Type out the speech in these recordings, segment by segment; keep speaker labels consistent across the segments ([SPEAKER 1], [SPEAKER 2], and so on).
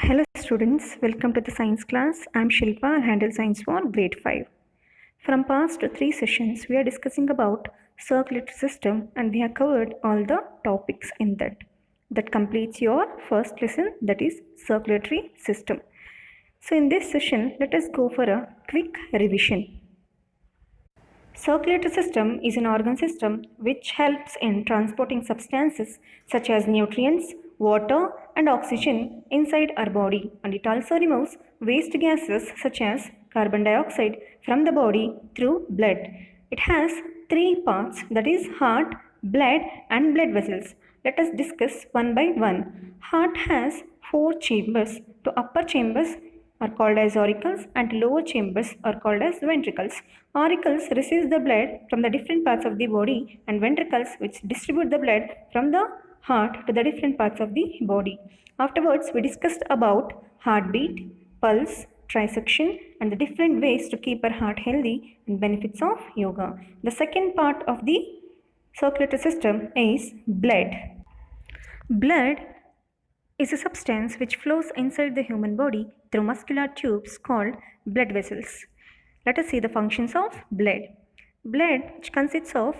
[SPEAKER 1] Hello students, welcome to the science class. I'm Shilpa, I'll handle science for grade 5. From past 3 sessions, we are discussing about circulatory system and we have covered all the topics in that. That completes your first lesson, that is circulatory system. So in this session, let us go for a quick revision. Circulatory system is an organ system which helps in transporting substances such as nutrients, water and oxygen inside our body, and it also removes waste gases such as carbon dioxide from the body through blood. It has 3 parts, that is heart, blood and blood vessels. Let us discuss one by one. Heart has 4 chambers. To upper chambers are called as auricles and lower chambers are called as ventricles. Auricles receives the blood from the different parts of the body and ventricles which distribute the blood from the heart to the different parts of the body. Afterwards, we discussed about heartbeat, pulse, trisection and the different ways to keep our heart healthy and benefits of yoga. The second part of the circulatory system is blood. Blood is a substance which flows inside the human body through muscular tubes called blood vessels. Let us see the functions of blood. Blood, which consists of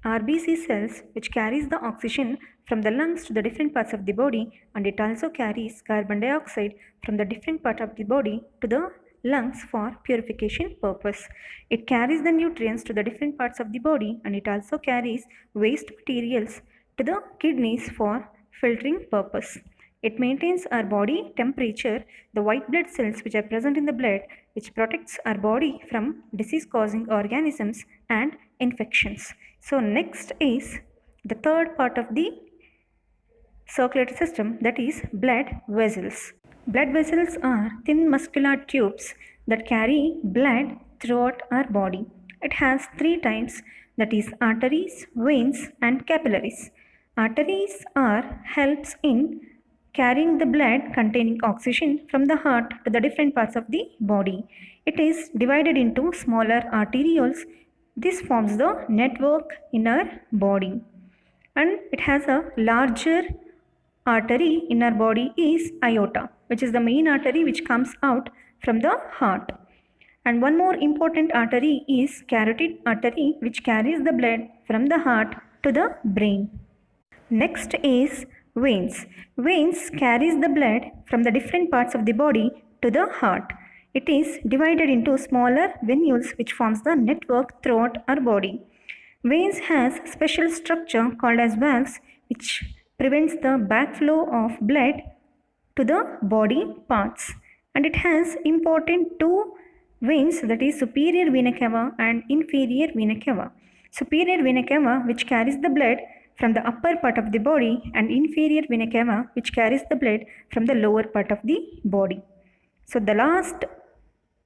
[SPEAKER 1] RBC cells, which carries the oxygen from the lungs to the different parts of the body, and it also carries carbon dioxide from the different part of the body to the lungs for purification purpose. It carries the nutrients to the different parts of the body, and it also carries waste materials to the kidneys for filtering purpose. It maintains our body temperature, the white blood cells which are present in the blood, which protects our body from disease-causing organisms and infections. So next is the third part of the circulatory system, that is blood vessels. Blood vessels are thin muscular tubes that carry blood throughout our body. It has 3 types, that is arteries, veins and capillaries. Arteries are helps in carrying the blood containing oxygen from the heart to the different parts of the body. It is divided into smaller arterioles. This forms the network in our body. And it has a larger artery in our body is aorta, which is the main artery which comes out from the heart. And one more important artery is carotid artery, which carries the blood from the heart to the brain. Next is veins. Veins carries the blood from the different parts of the body to the heart. It is divided into smaller venules which forms the network throughout our body. Veins has special structure called as valves which prevents the backflow of blood to the body parts. And it has important 2 veins, that is superior vena cava and inferior vena cava. Superior vena cava which carries the blood from the upper part of the body and inferior vena cava which carries the blood from the lower part of the body. So the last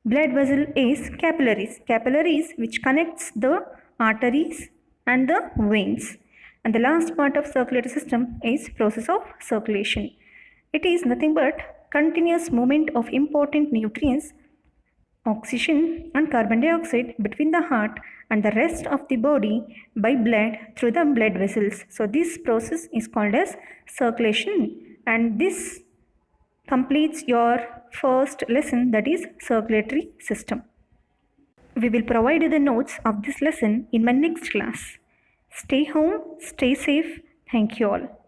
[SPEAKER 1] blood vessel is capillaries. Capillaries which connects the arteries and the veins. And the last part of circulatory system is process of circulation. It is nothing but continuous movement of important nutrients, oxygen and carbon dioxide between the heart and the rest of the body by blood through the blood vessels. So this process is called as circulation, and this completes your first lesson, that is circulatory system. We will provide you the notes of this lesson in my next class. Stay home, stay safe. Thank you all.